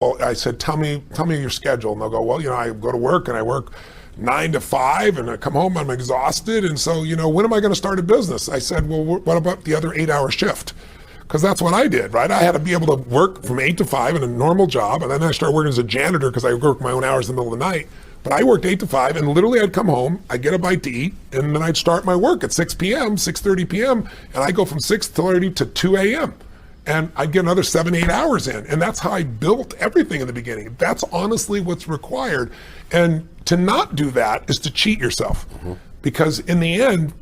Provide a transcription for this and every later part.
Well, I said, tell me your schedule. And they'll go, well, I go to work and I work 9 to 5 and I come home, I'm exhausted. And so, when am I going to start a business? I said, well, what about the other 8-hour shift? Because that's what I did, right? I had to be able to work from 8 to 5 in a normal job. And then I started working as a janitor because I worked my own hours in the middle of the night. But I worked 8 to 5 and literally I'd come home, I'd get a bite to eat, and then I'd start my work at 6 p.m., 6:30 p.m. And I go from 6:30 to 2 a.m. And I'd get another 7-8 hours in. And that's how I built everything in the beginning. That's honestly what's required. And to not do that is to cheat yourself. Because in the end,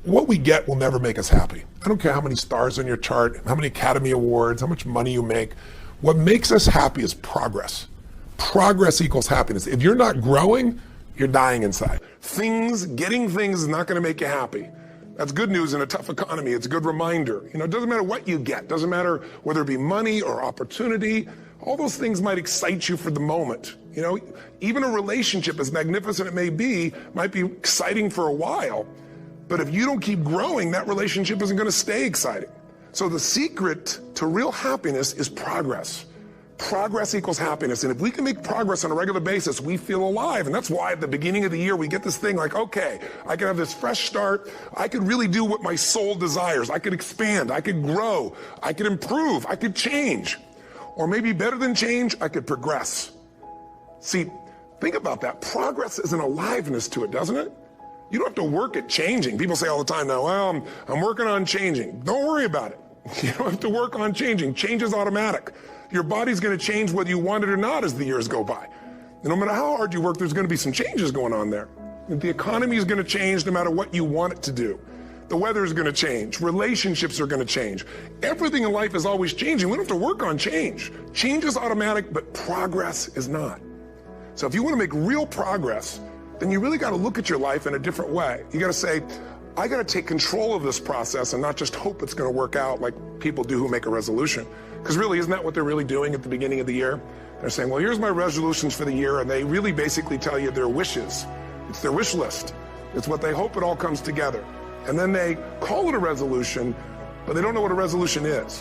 what we get will never make us happy. I don't care how many stars on your chart, how many Academy Awards, how much money you make. What makes us happy is progress. Progress equals happiness. If you're not growing, you're dying inside. Getting things is not going to make you happy. That's good news in a tough economy. It's a good reminder. It doesn't matter what you get. Doesn't matter whether it be money or opportunity. All those things might excite you for the moment. Even a relationship, as magnificent it may be, might be exciting for a while. But if you don't keep growing, that relationship isn't going to stay exciting. So the secret to real happiness is progress. Progress equals happiness. And if we can make progress on a regular basis, we feel alive. And that's why at the beginning of the year, we get this thing like, okay, I can have this fresh start. I could really do what my soul desires. I could expand. I could grow. I could improve. I could change. Or maybe better than change, I could progress. See, think about that. Progress is an aliveness to it, doesn't it? You don't have to work at changing. People say all the time now, well, I'm working on changing. Don't worry about it. You don't have to work on changing. Change is automatic. Your body's going to change whether you want it or not as the years go by. And no matter how hard you work, there's going to be some changes going on there. The economy is going to change no matter what you want it to do. The weather is going to change. Relationships are going to change. Everything in life is always changing. We don't have to work on change. Change is automatic, but progress is not. So if you want to make real progress, then you really got to look at your life in a different way. You got to say, I got to take control of this process and not just hope it's going to work out like people do who make a resolution. Because really, isn't that what they're really doing at the beginning of the year? They're saying, well, here's my resolutions for the year, and they really basically tell you their wishes. It's their wish list. It's what they hope it all comes together. And then they call it a resolution, but they don't know what a resolution is.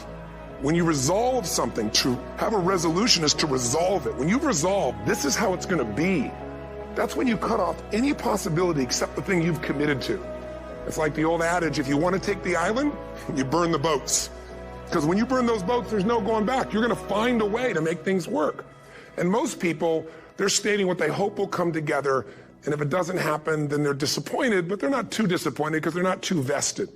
When you resolve something, to have a resolution is to resolve it. When you've resolved, this is how it's going to be. That's when you cut off any possibility except the thing you've committed to. It's like the old adage, if you want to take the island, you burn the boats. Because when you burn those boats, there's no going back. You're going to find a way to make things work. And most people, they're stating what they hope will come together. And if it doesn't happen, then they're disappointed, but they're not too disappointed because they're not too vested.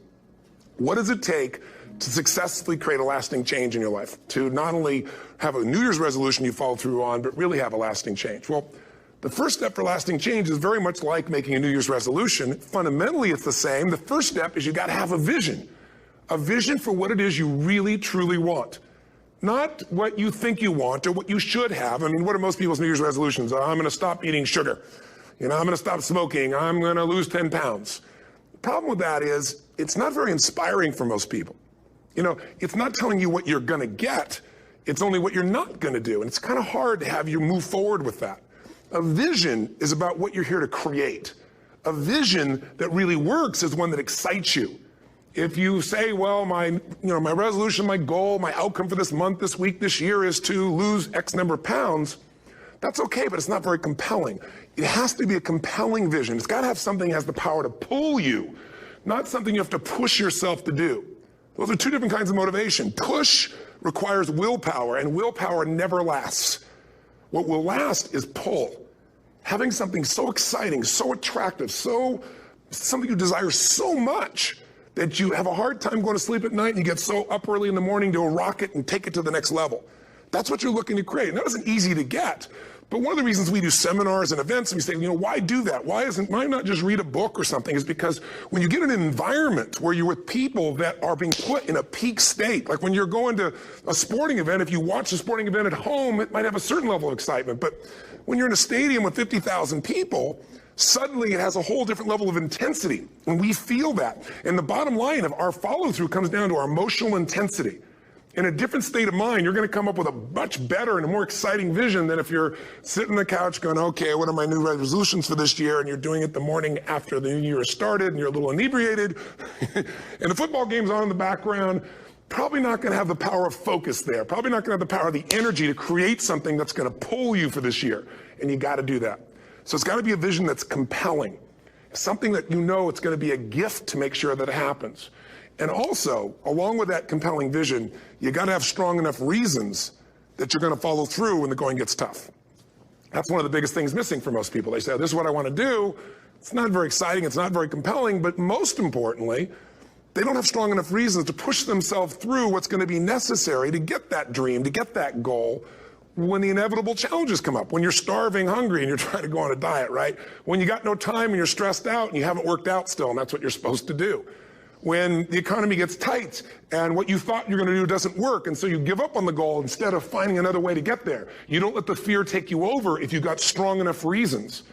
What does it take to successfully create a lasting change in your life? To not only have a New Year's resolution you follow through on, but really have a lasting change? Well, the first step for lasting change is very much like making a New Year's resolution. Fundamentally, it's the same. The first step is you got to have a vision for what it is you really, truly want. Not what you think you want or what you should have. I mean, what are most people's New Year's resolutions? I'm going to stop eating sugar. I'm going to stop smoking. I'm going to lose 10 pounds. The problem with that is it's not very inspiring for most people. It's not telling you what you're going to get. It's only what you're not going to do. And it's kind of hard to have you move forward with that. A vision is about what you're here to create. A vision that really works is one that excites you. If you say, well, my resolution, my goal, my outcome for this month, this week, this year is to lose X number of pounds, that's okay, but it's not very compelling. It has to be a compelling vision. It's got to have something that has the power to pull you, not something you have to push yourself to do. Those are two different kinds of motivation. Push requires willpower, and willpower never lasts. What will last is pull. Having something so exciting, so attractive, something you desire so much that you have a hard time going to sleep at night and you get so up early in the morning to rock it and take it to the next level. That's what you're looking to create. And that isn't easy to get. But one of the reasons we do seminars and events and we say, why do that? Why not just read a book or something? Is because when you get in an environment where you're with people that are being put in a peak state, like when you're going to a sporting event, if you watch a sporting event at home, it might have a certain level of excitement. But when you're in a stadium with 50,000 people, suddenly it has a whole different level of intensity. And we feel that. And the bottom line of our follow-through comes down to our emotional intensity. In a different state of mind, you're going to come up with a much better and a more exciting vision than if you're sitting on the couch going, okay, what are my new resolutions for this year? And you're doing it the morning after the new year has started and you're a little inebriated and the football game's on in the background probably not going to have the power of focus there, probably not going to have the power of the energy to create something that's going to pull you for this year. And you got to do that. So it's got to be a vision that's compelling, something that you know it's going to be a gift to make sure that it happens. And also, along with that compelling vision, you got to have strong enough reasons that you're going to follow through when the going gets tough. That's one of the biggest things missing for most people. They say, this is what I want to do. It's not very exciting, it's not very compelling, but most importantly, they don't have strong enough reasons to push themselves through what's going to be necessary to get that dream, to get that goal, when the inevitable challenges come up, when you're starving, hungry, and you're trying to go on a diet, right? When you got no time and you're stressed out and you haven't worked out still, and that's what you're supposed to do. When the economy gets tight and what you thought you're going to do doesn't work, and so you give up on the goal instead of finding another way to get there. You don't let the fear take you over if you've got strong enough reasons.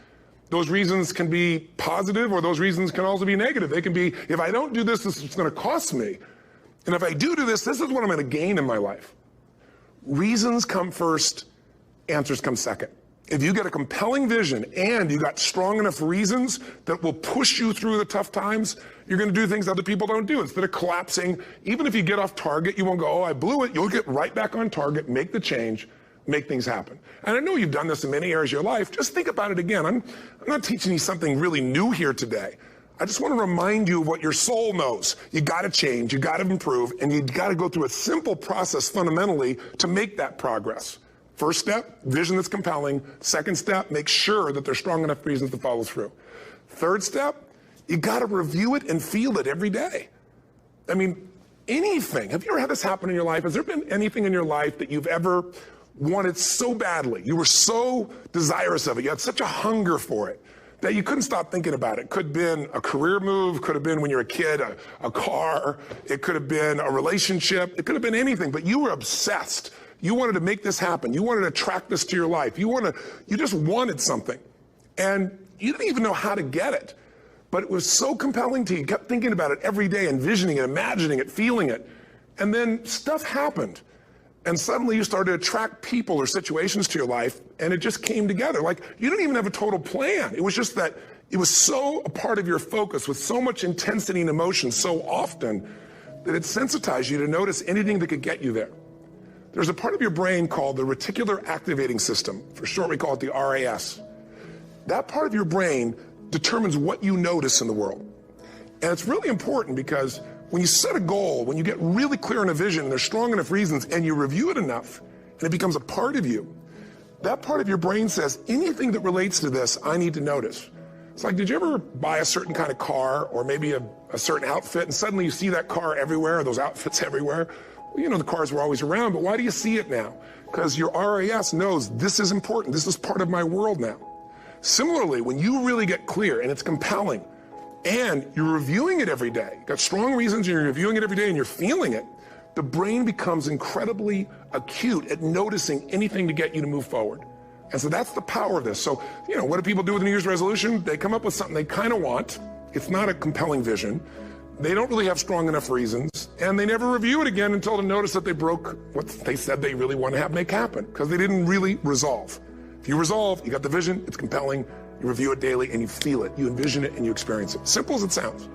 Those reasons can be positive, or those reasons can also be negative. They can be, if I don't do this, this is going to cost me. And if I do this, this is what I'm going to gain in my life. Reasons come first, answers come second. If you get a compelling vision and you got strong enough reasons that will push you through the tough times, you're going to do things other people don't do. Instead of collapsing, even if you get off target, you won't go, oh, I blew it. You'll get right back on target, make the change, make things happen. And I know you've done this in many areas of your life. Just think about it again. I'm not teaching you something really new here today. I just want to remind you of what your soul knows. You got to change, you got to improve, and you got to go through a simple process fundamentally to make that progress. First step, vision that's compelling. Second step, make sure that there's strong enough reasons to follow through. Third step, you got to review it and feel it every day. I mean, anything. Have you ever had this happen in your life? Has there been anything in your life that you've ever wanted so badly? You were so desirous of it. You had such a hunger for it that you couldn't stop thinking about it. Could have been a career move, could have been when you were a kid, a car, it could have been a relationship, it could have been anything, but you were obsessed. You wanted to make this happen. You wanted to attract this to your life. You just wanted something. And you didn't even know how to get it. But it was so compelling to you. You kept thinking about it every day, envisioning it, imagining it, feeling it. And then stuff happened. And suddenly you started to attract people or situations to your life, and it just came together. Like, you didn't even have a total plan. It was just that it was so a part of your focus with so much intensity and emotion so often that it sensitized you to notice anything that could get you there. There's a part of your brain called the reticular activating system. For short, we call it the RAS. That part of your brain determines what you notice in the world. And it's really important because when you set a goal, when you get really clear on a vision, and there's strong enough reasons, and you review it enough, and it becomes a part of you, that part of your brain says, anything that relates to this, I need to notice. It's like, did you ever buy a certain kind of car or maybe a certain outfit, and suddenly you see that car everywhere, or those outfits everywhere? Well, you know, the cars were always around, but why do you see it now? Because your RAS knows this is important. This is part of my world now. Similarly, when you really get clear and it's compelling and you're reviewing it every day, got strong reasons, and you're reviewing it every day and you're feeling it, the brain becomes incredibly acute at noticing anything to get you to move forward. And so that's the power of this. So, you know, what do people do with a New Year's resolution? They come up with something they kind of want. It's not a compelling vision. They don't really have strong enough reasons, and they never review it again until they notice that they broke what they said they really want to make happen, because they didn't really resolve. If you resolve, you got the vision, it's compelling, you review it daily, and you feel it, you envision it, and you experience it. Simple as it sounds.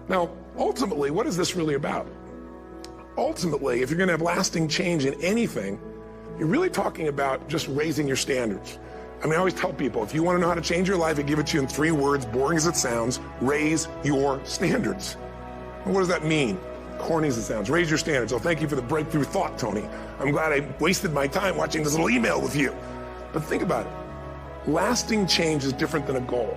Now, ultimately, what is this really about? Ultimately, if you're going to have lasting change in anything, you're really talking about just raising your standards. I mean, I always tell people, if you want to know how to change your life, I give it to you in 3 words, boring as it sounds: raise your standards. And what does that mean? Corny as it sounds. Raise your standards. Oh, thank you for the breakthrough thought, Tony. I'm glad I wasted my time watching this little email with you. But think about it. Lasting change is different than a goal.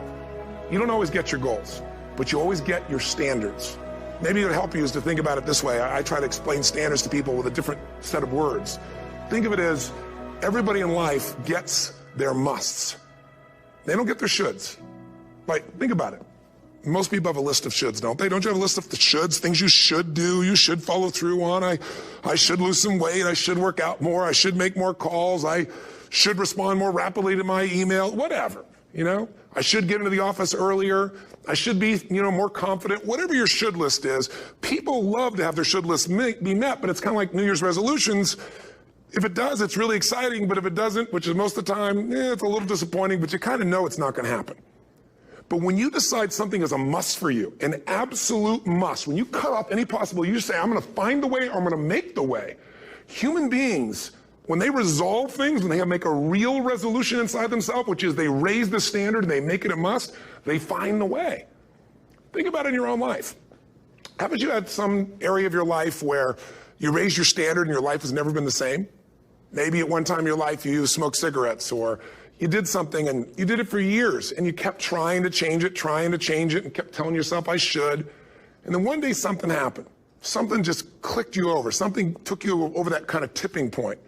You don't always get your goals, but you always get your standards. Maybe it would help you is to think about it this way. I try to explain standards to people with a different set of words. Think of it as everybody in life gets their musts. They don't get their shoulds. Like, think about it. Most people have a list of shoulds, don't they? Don't you have a list of the shoulds, things you should do, you should follow through on? I should lose some weight, I should work out more, I should make more calls, I should respond more rapidly to my email, whatever, you know? I should get into the office earlier, I should be, more confident. Whatever your should list is, people love to have their should list be met, but it's kind of like New Year's resolutions. If it does, it's really exciting, but if it doesn't, which is most of the time, it's a little disappointing, but you kind of know it's not going to happen. But when you decide something is a must for you, an absolute must, when you cut off any possible, you say, I'm going to find the way or I'm going to make the way. Human beings, when they resolve things, when they make a real resolution inside themselves, which is they raise the standard and they make it a must, they find the way. Think about it in your own life. Haven't you had some area of your life where you raised your standard and your life has never been the same? Maybe at one time in your life you smoked cigarettes, or you did something and you did it for years and you kept trying to change it and kept telling yourself I should. And then one day something happened. Something just clicked you over. Something took you over that kind of tipping point.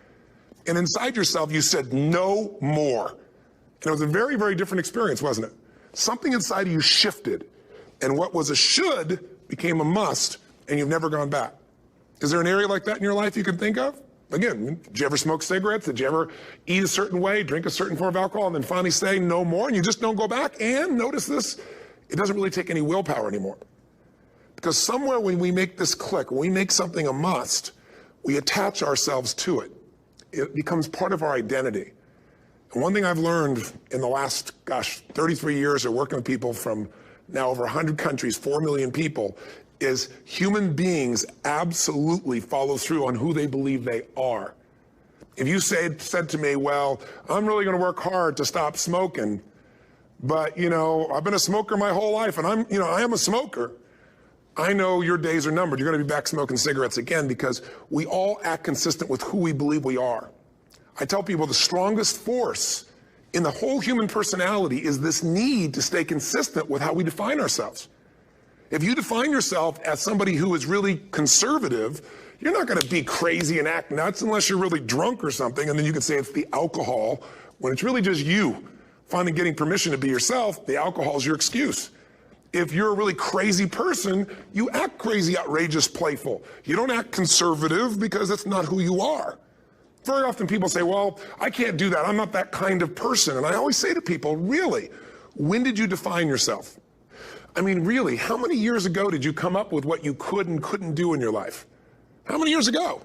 And inside yourself you said no more. And it was a very, very different experience, wasn't it? Something inside of you shifted. And what was a should became a must, and you've never gone back. Is there an area like that in your life you can think of? Again, did you ever smoke cigarettes? Did you ever eat a certain way, drink a certain form of alcohol, and then finally say no more, and you just don't go back? And notice this, it doesn't really take any willpower anymore. Because somewhere when we make this click, when we make something a must, we attach ourselves to it. It becomes part of our identity. And one thing I've learned in the last, 33 years of working with people from now over 100 countries, 4 million people, is human beings absolutely follow through on who they believe they are. If you said to me, well, I'm really going to work hard to stop smoking, but I've been a smoker my whole life and I am a smoker. I know your days are numbered. You're going to be back smoking cigarettes again, because we all act consistent with who we believe we are. I tell people the strongest force in the whole human personality is this need to stay consistent with how we define ourselves. If you define yourself as somebody who is really conservative, you're not going to be crazy and act nuts unless you're really drunk or something, and then you can say it's the alcohol, when it's really just you finally getting permission to be yourself. The alcohol is your excuse. If you're a really crazy person, you act crazy, outrageous, playful. You don't act conservative because that's not who you are. Very often people say, well, I can't do that. I'm not that kind of person. And I always say to people, really, when did you define yourself? I mean, really, how many years ago did you come up with what you could and couldn't do in your life? How many years ago?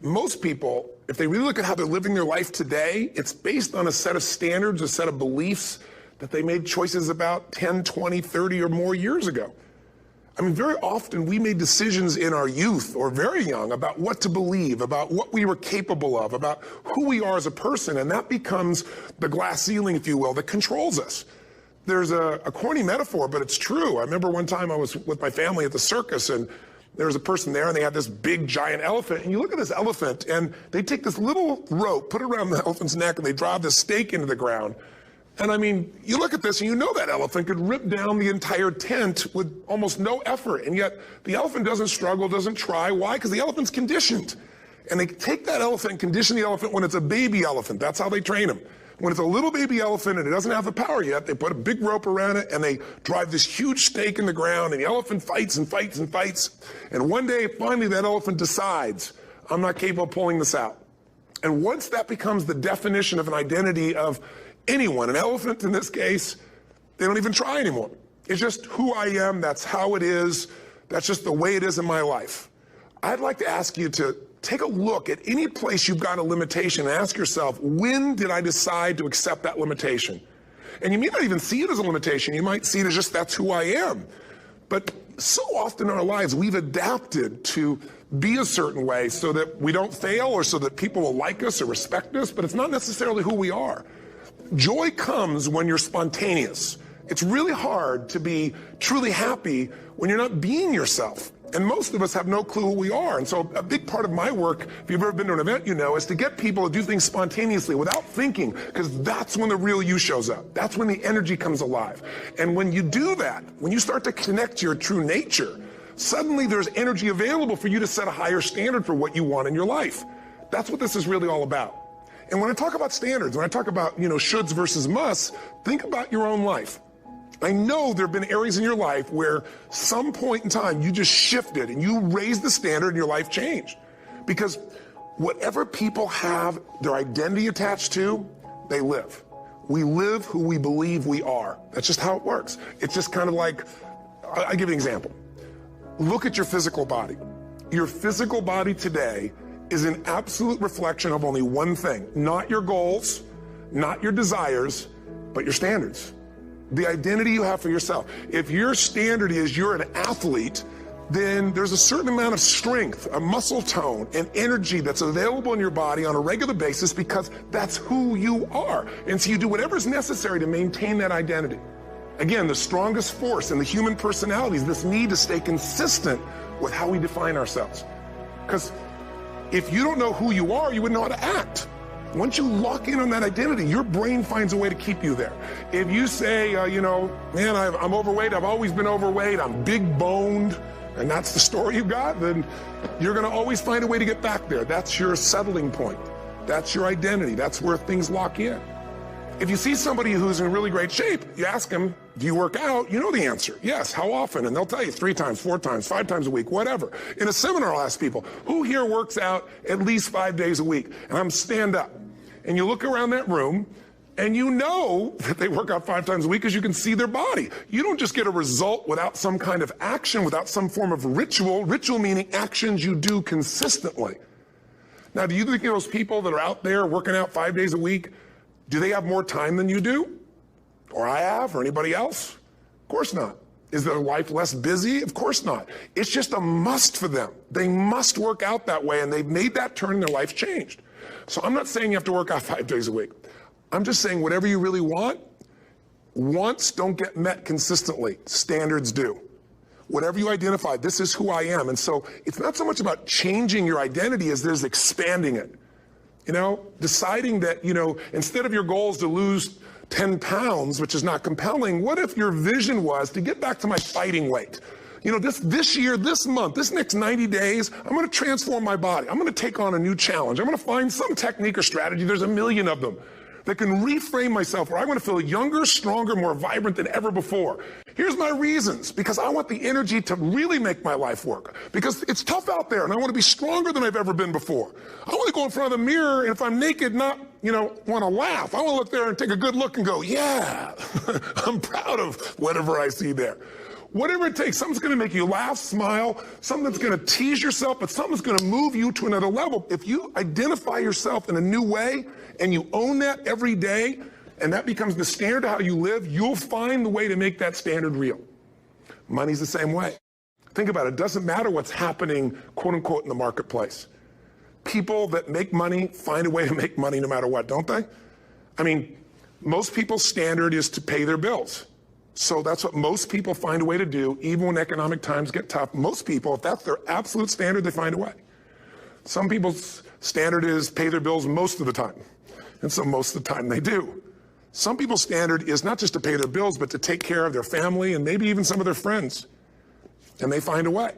Most people, if they really look at how they're living their life today, it's based on a set of standards, a set of beliefs that they made choices about 10, 20, 30 or more years ago. I mean, very often we made decisions in our youth or very young about what to believe, about what we were capable of, about who we are as a person, and that becomes the glass ceiling, if you will, that controls us. There's a corny metaphor, but it's true. I remember one time I was with my family at the circus, and there was a person there, and they had this big, giant elephant. And you look at this elephant, and they take this little rope, put it around the elephant's neck, and they drive this stake into the ground. And I mean, you look at this, and you know that elephant could rip down the entire tent with almost no effort. And yet, the elephant doesn't struggle, doesn't try. Why? Because the elephant's conditioned. And they take that elephant and condition the elephant when it's a baby elephant. That's how they train them. When it's a little baby elephant and it doesn't have the power yet, they put a big rope around it and they drive this huge stake in the ground, and the elephant fights and fights and fights. And one day, finally, that elephant decides, I'm not capable of pulling this out. And once that becomes the definition of an identity of anyone, an elephant in this case, they don't even try anymore. It's just who I am, that's how it is, that's just the way it is in my life. I'd like to ask you to take a look at any place you've got a limitation and ask yourself, when did I decide to accept that limitation? And you may not even see it as a limitation. You might see it as just that's who I am. But so often in our lives, we've adapted to be a certain way so that we don't fail or so that people will like us or respect us, but it's not necessarily who we are. Joy comes when you're spontaneous. It's really hard to be truly happy when you're not being yourself. And most of us have no clue who we are. And so a big part of my work, if you've ever been to an event, is to get people to do things spontaneously without thinking, because that's when the real you shows up. That's when the energy comes alive. And when you do that, when you start to connect to your true nature, suddenly there's energy available for you to set a higher standard for what you want in your life. That's what this is really all about. And when I talk about standards, when I talk about, shoulds versus musts, think about your own life. I know there have been areas in your life where some point in time you just shifted and you raised the standard and your life changed. Because whatever people have their identity attached to, they live. We live who we believe we are. That's just how it works. It's just kind of like, I'll give you an example. Look at your physical body. Your physical body today is an absolute reflection of only one thing, not your goals, not your desires, but your standards. The identity you have for yourself. If your standard is you're an athlete, then there's a certain amount of strength, a muscle tone, and energy that's available in your body on a regular basis because that's who you are. And so you do whatever's necessary to maintain that identity. Again, the strongest force in the human personality is this need to stay consistent with how we define ourselves. Because if you don't know who you are, you wouldn't know how to act. Once you lock in on that identity, your brain finds a way to keep you there. If you say, man, I'm overweight, I've always been overweight, I'm big boned, and that's the story you got, then you're gonna always find a way to get back there. That's your settling point. That's your identity. That's where things lock in. If you see somebody who's in really great shape, you ask them, do you work out? You know the answer. Yes. How often? And they'll tell you 3 times, 4 times, 5 times a week, whatever. In a seminar, I'll ask people, who here works out at least 5 days a week? And I'm stand up. And you look around that room, and you know that they work out 5 times a week because you can see their body. You don't just get a result without some kind of action, without some form of ritual. Ritual meaning actions you do consistently. Now, do you think those people that are out there working out 5 days a week, do they have more time than you do? Or I have, or anybody else? Of course not. Is their life less busy? Of course not. It's just a must for them. They must work out that way, and they've made that turn and their life's changed. So I'm not saying you have to work out 5 days a week. I'm just saying whatever you really want, wants don't get met consistently. Standards do. Whatever you identify, this is who I am. And so it's not so much about changing your identity as there's expanding it. Deciding that, instead of your goal is to lose 10 pounds, which is not compelling, what if your vision was to get back to my fighting weight? This year, this month, this next 90 days, I'm going to transform my body. I'm going to take on a new challenge. I'm going to find some technique or strategy, there's a million of them, that can reframe myself where I want to feel younger, stronger, more vibrant than ever before. Here's my reasons. Because I want the energy to really make my life work. Because it's tough out there and I want to be stronger than I've ever been before. I want to go in front of the mirror and if I'm naked, not, want to laugh. I want to look there and take a good look and go, yeah, I'm proud of whatever I see there. Whatever it takes, something's going to make you laugh, smile, something that's going to tease yourself, but something's going to move you to another level. If you identify yourself in a new way and you own that every day, and that becomes the standard of how you live, you'll find the way to make that standard real. Money's the same way. Think about it. It doesn't matter what's happening, quote unquote, in the marketplace. People that make money find a way to make money no matter what, don't they? I mean, most people's standard is to pay their bills. So that's what most people find a way to do, even when economic times get tough. Most people, if that's their absolute standard, they find a way. Some people's standard is pay their bills most of the time. And so most of the time they do. Some people's standard is not just to pay their bills, but to take care of their family and maybe even some of their friends. And they find a way.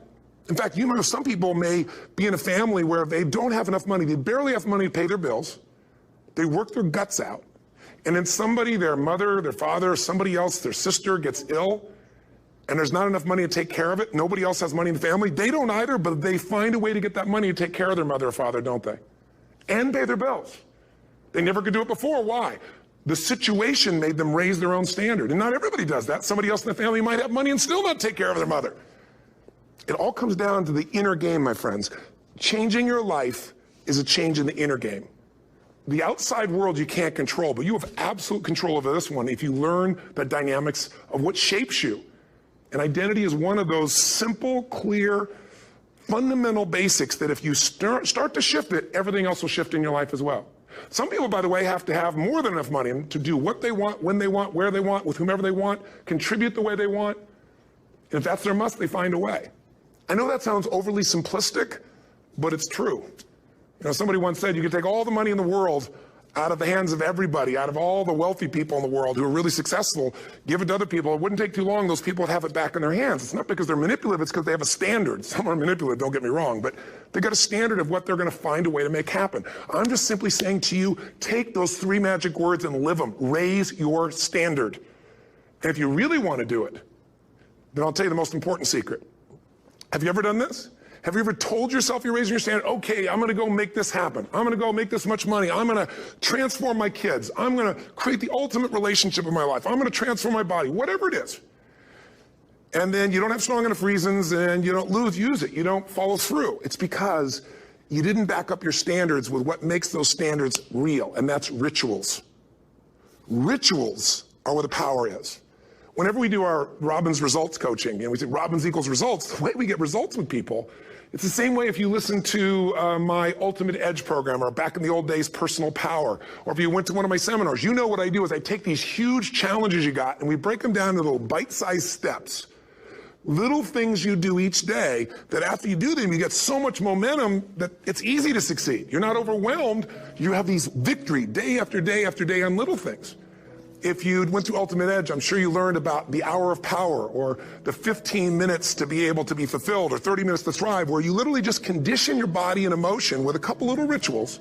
In fact, some people may be in a family where they don't have enough money. They barely have money to pay their bills. They work their guts out. And then somebody, their mother, their father, somebody else, their sister gets ill, and there's not enough money to take care of it. Nobody else has money in the family. They don't either, but they find a way to get that money to take care of their mother or father, don't they? And pay their bills. They never could do it before. Why? The situation made them raise their own standard. And not everybody does that. Somebody else in the family might have money and still not take care of their mother. It all comes down to the inner game, my friends. Changing your life is a change in the inner game. The outside world you can't control, but you have absolute control over this one if you learn the dynamics of what shapes you. And identity is one of those simple, clear, fundamental basics that if you start to shift it, everything else will shift in your life as well. Some people, by the way, have to have more than enough money to do what they want, when they want, where they want, with whomever they want, contribute the way they want. And if that's their must, they find a way. I know that sounds overly simplistic, but it's true. Somebody once said you could take all the money in the world out of the hands of everybody, out of all the wealthy people in the world who are really successful, give it to other people. It wouldn't take too long. Those people would have it back in their hands. It's not because they're manipulative. It's because they have a standard. Some are manipulative, don't get me wrong, but they got a standard of what they're going to find a way to make happen. I'm just simply saying to you, take those 3 magic words and live them. Raise your standard. And if you really want to do it, then I'll tell you the most important secret. Have you ever done this? Have you ever told yourself you're raising your standard? Okay, I'm going to go make this happen. I'm going to go make this much money. I'm going to transform my kids. I'm going to create the ultimate relationship in my life. I'm going to transform my body, whatever it is. And then you don't have strong enough reasons and you don't use it. You don't follow through. It's because you didn't back up your standards with what makes those standards real, and that's rituals. Rituals are where the power is. whenever we do our Robbins results coaching, and we say Robbins equals results, the way we get results with people, it's the same way if you listen to my Ultimate Edge program, or back in the old days, Personal Power, or if you went to one of my seminars. You know what I do is I take these huge challenges you got and we break them down into little bite-sized steps. Little things you do each day that after you do them, you get so much momentum that it's easy to succeed. You're not overwhelmed. You have these victory day after day after day on little things. If you went to Ultimate Edge, I'm sure you learned about the hour of power, or the 15 minutes to be able to be fulfilled, or 30 minutes to thrive, where you literally just condition your body and emotion with a couple little rituals.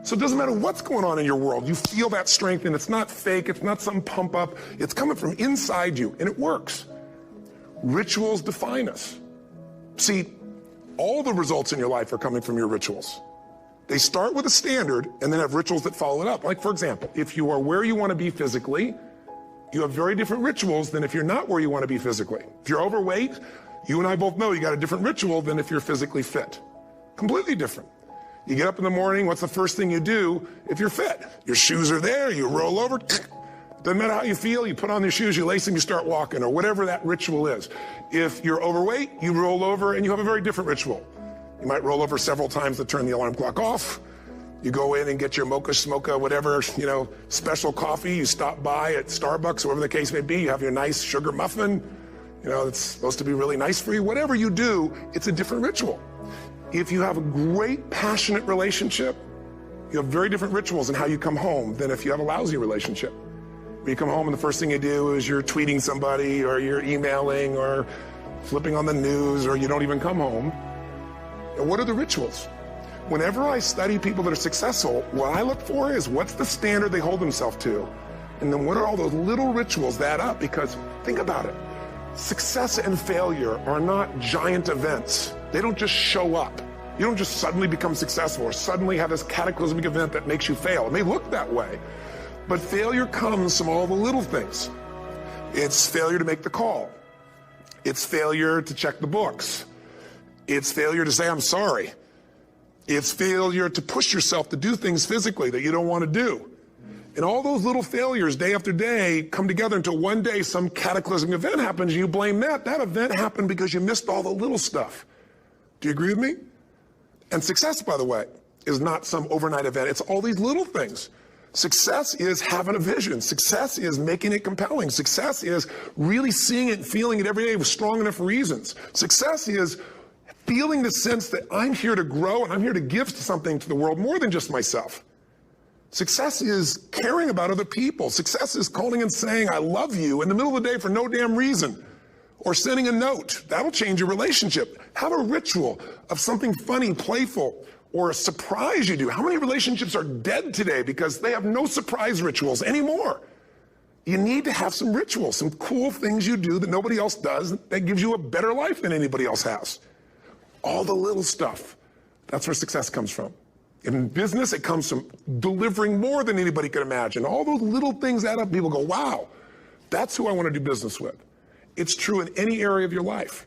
So it doesn't matter what's going on in your world. You feel that strength, and it's not fake. It's not some pump up. It's coming from inside you, and it works. Rituals define us. See, all the results in your life are coming from your rituals. They start with a standard and then have rituals that follow it up. Like, for example, if you are where you want to be physically, you have very different rituals than if you're not where you want to be physically. If you're overweight, you and I both know you got a different ritual than if you're physically fit. Completely different. You get up in the morning, what's the first thing you do if you're fit? Your shoes are there, you roll over, doesn't matter how you feel, you put on your shoes, you lace them, you start walking, or whatever that ritual is. If you're overweight, you roll over and you have a very different ritual. You might roll over several times to turn the alarm clock off. You go in and get your mocha, smocha, whatever, special coffee. You stop by at Starbucks, whatever the case may be. You have your nice sugar muffin. It's supposed to be really nice for you. Whatever you do, it's a different ritual. If you have a great, passionate relationship, you have very different rituals in how you come home than if you have a lousy relationship. When you come home and the first thing you do is you're tweeting somebody, or you're emailing, or flipping on the news, or you don't even come home. And what are the rituals? Whenever I study people that are successful, what I look for is what's the standard they hold themselves to? And then what are all those little rituals that add up? Because think about it. Success and failure are not giant events. They don't just show up. You don't just suddenly become successful or suddenly have this cataclysmic event that makes you fail. It may look that way, but failure comes from all the little things. It's failure to make the call. It's failure to check the books. It's failure to say, I'm sorry. It's failure to push yourself to do things physically that you don't want to do. And all those little failures day after day come together until one day some cataclysmic event happens and you blame that. That event happened because you missed all the little stuff. Do you agree with me? And success, by the way, is not some overnight event. It's all these little things. Success is having a vision. Success is making it compelling. Success is really seeing it and feeling it every day with strong enough reasons. Success is feeling the sense that I'm here to grow and I'm here to give something to the world more than just myself. Success is caring about other people. Success is calling and saying, I love you in the middle of the day for no damn reason. Or sending a note. That'll change your relationship. Have a ritual of something funny, playful, or a surprise you do. How many relationships are dead today because they have no surprise rituals anymore? You need to have some rituals, some cool things you do that nobody else does that gives you a better life than anybody else has. All the little stuff. That's where success comes from. In business, it comes from delivering more than anybody could imagine. All those little things add up. People go, wow, that's who I want to do business with. It's true in any area of your life.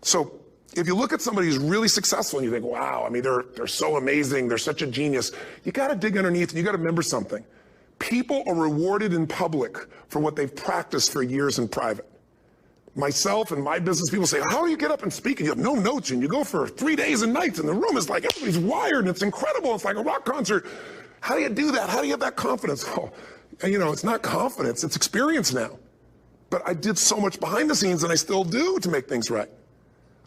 So if you look at somebody who's really successful and you think, wow, they're so amazing, they're such a genius, you got to dig underneath and you got to remember something. People are rewarded in public for what they've practiced for years in private. Myself and my business people say, how do you get up and speak? And you have no notes and you go for 3 days and nights and the room is like, everybody's wired and it's incredible. It's like a rock concert. How do you do that? How do you have that confidence? Oh, it's not confidence, it's experience now. But I did so much behind the scenes and I still do to make things right.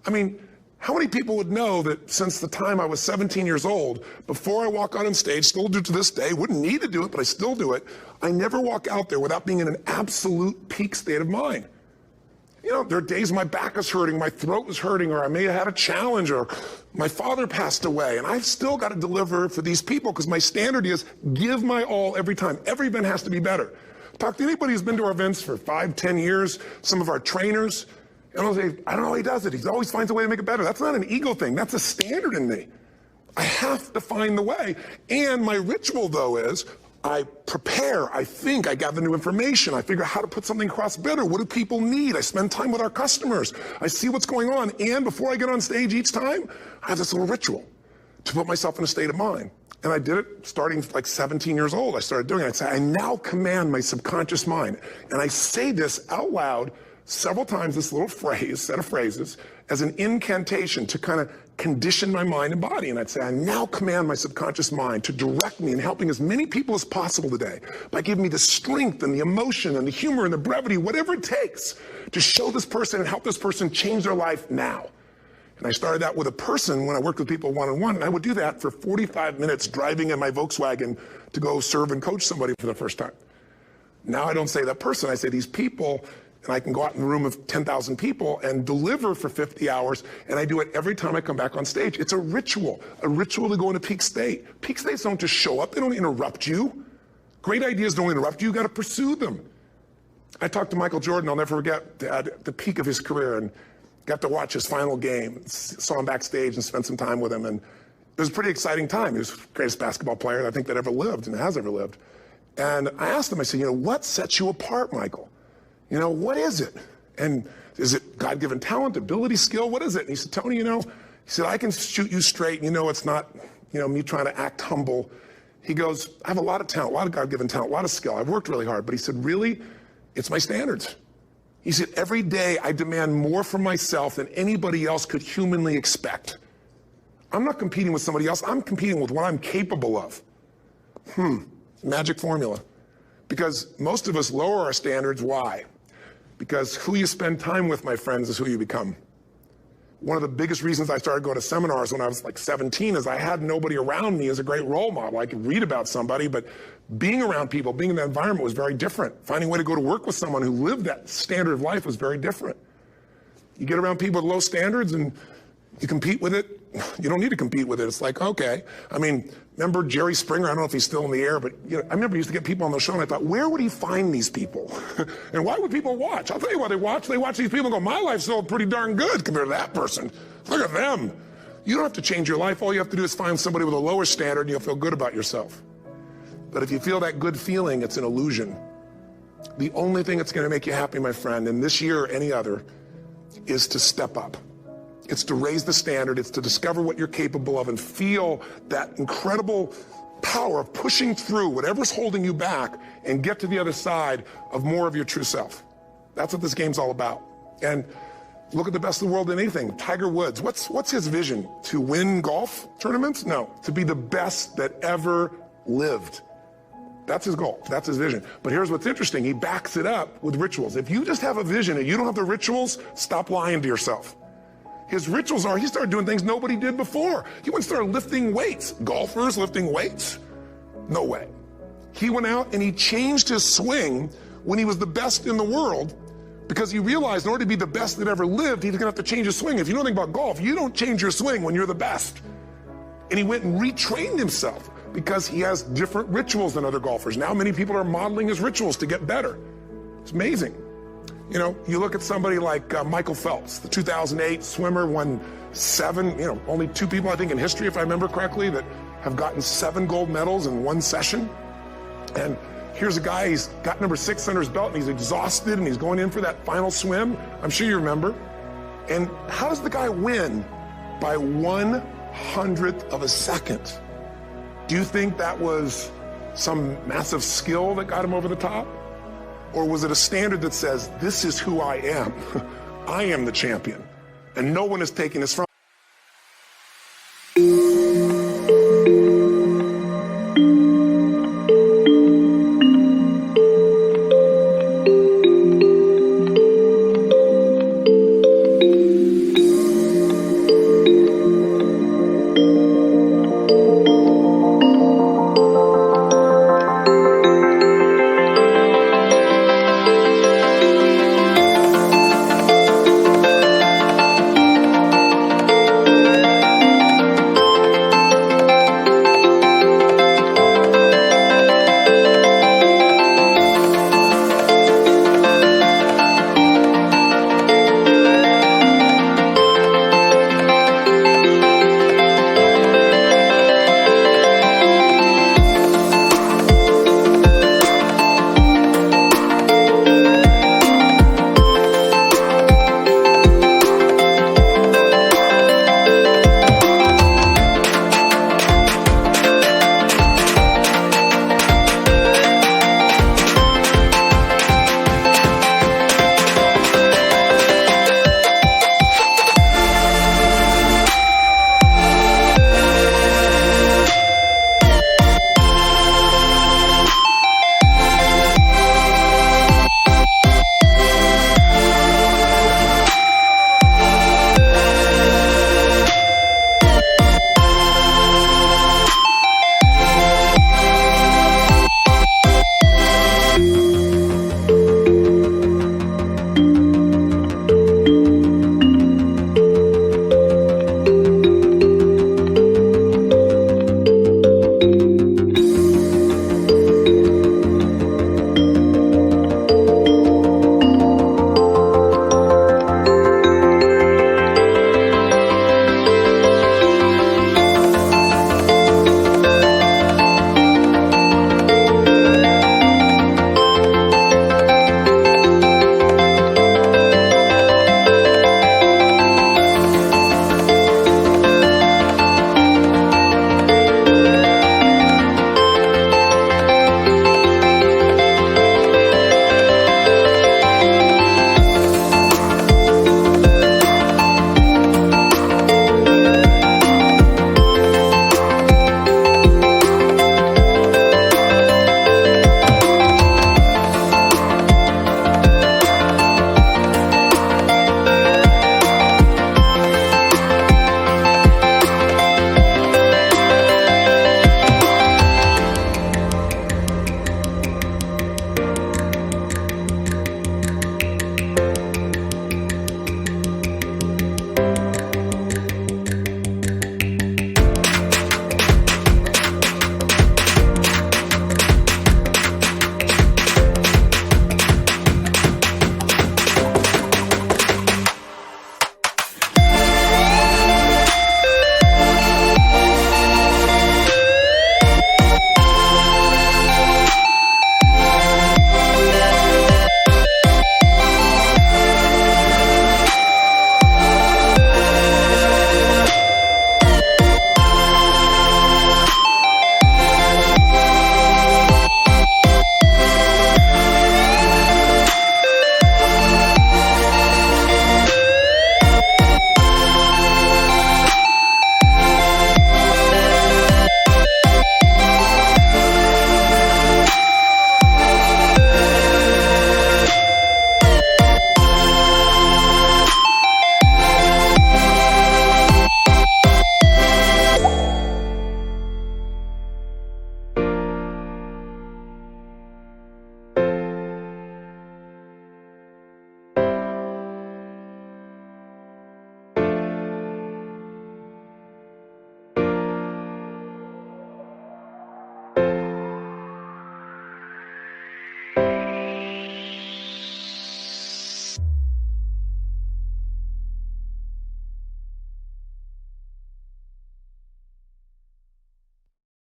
How many people would know that since the time I was 17 years old, before I walk out on stage, still do to this day, wouldn't need to do it, but I still do it, I never walk out there without being in an absolute peak state of mind. There are days my back is hurting, my throat was hurting, or I may have had a challenge, or my father passed away, and I've still got to deliver for these people because my standard is give my all every time. Every event has to be better. Talk to anybody who's been to our events for 5, 10 years, some of our trainers, and I'll say, I don't know how he does it. He always finds a way to make it better. That's not an ego thing. That's a standard in me. I have to find the way. And my ritual, though, is I prepare, I think, I gather new information, I figure out how to put something across better. What do people need? I spend time with our customers. I see what's going on. And before I get on stage each time, I have this little ritual. to put myself in a state of mind. And I did it starting like 17 years old. I started doing it. I'd say, I now command my subconscious mind. And I say this out loud several times, this little phrase, set of phrases, as an incantation to kind of condition my mind and body. And I'd say, I now command my subconscious mind to direct me in helping as many people as possible today by giving me the strength and the emotion and the humor and the brevity, whatever it takes to show this person and help this person change their life now. And I started that with a person when I worked with people one-on-one, and I would do that for 45 minutes driving in my Volkswagen to go serve and coach somebody for the first time. Now I don't say that person, I say these people, and I can go out in a room of 10,000 people and deliver for 50 hours, and I do it every time I come back on stage. It's a ritual to go into peak state. Peak states don't just show up, they don't interrupt you. Great ideas don't interrupt you, you gotta pursue them. I talked to Michael Jordan, I'll never forget, at the peak of his career, and got to watch his final game, saw him backstage and spent some time with him, and it was a pretty exciting time. He was the greatest basketball player I think that ever lived and has ever lived. And I asked him, I said, what sets you apart, Michael? What is it? And is it God-given talent, ability, skill? What is it? And he said, Tony, he said, I can shoot you straight. It's not, me trying to act humble. He goes, I have a lot of talent, a lot of God-given talent, a lot of skill. I've worked really hard. But he said, really, it's my standards. He said, every day I demand more from myself than anybody else could humanly expect. I'm not competing with somebody else. I'm competing with what I'm capable of. Magic formula. Because most of us lower our standards. Why? Because who you spend time with, my friends, is who you become. One of the biggest reasons I started going to seminars when I was like 17 is I had nobody around me as a great role model. I could read about somebody, but being around people, being in that environment was very different. Finding a way to go to work with someone who lived that standard of life was very different. You get around people with low standards and you compete with it. You don't need to compete with it. It's like, okay. Remember Jerry Springer? I don't know if he's still in the air, but I remember he used to get people on the show and I thought, where would he find these people? And why would people watch? I'll tell you why they watch. They watch these people and go, my life's still pretty darn good compared to that person. Look at them. You don't have to change your life. All you have to do is find somebody with a lower standard and you'll feel good about yourself. But if you feel that good feeling, it's an illusion. The only thing that's going to make you happy, my friend, and this year or any other, is to step up. It's to raise the standard. It's to discover what you're capable of and feel that incredible power of pushing through whatever's holding you back and get to the other side of more of your true self. That's what this game's all about. And look at the best of the world in anything. Tiger Woods, what's his vision? To win golf tournaments? No, to be the best that ever lived. That's his goal. That's his vision. But here's what's interesting. He backs it up with rituals. If you just have a vision and you don't have the rituals, stop lying to yourself. His rituals are, he started doing things nobody did before. He went and started lifting weights. Golfers lifting weights? No way. He went out and he changed his swing when he was the best in the world because he realized in order to be the best that ever lived, he's gonna have to change his swing. If you know anything about golf, you don't change your swing when you're the best. And he went and retrained himself because he has different rituals than other golfers. Now many people are modeling his rituals to get better. It's amazing. You look at somebody like Michael Phelps, the 2008 swimmer, won 7, only 2 people, I think, in history, if I remember correctly, that have gotten 7 gold medals in one session. And here's a guy, he's got number 6 under his belt, and he's exhausted, and he's going in for that final swim. I'm sure you remember. And how does the guy win? By 1/100th of a second. Do you think that was some massive skill that got him over the top? Or was it a standard that says, this is who I am? I am the champion, and no one is taking this from me?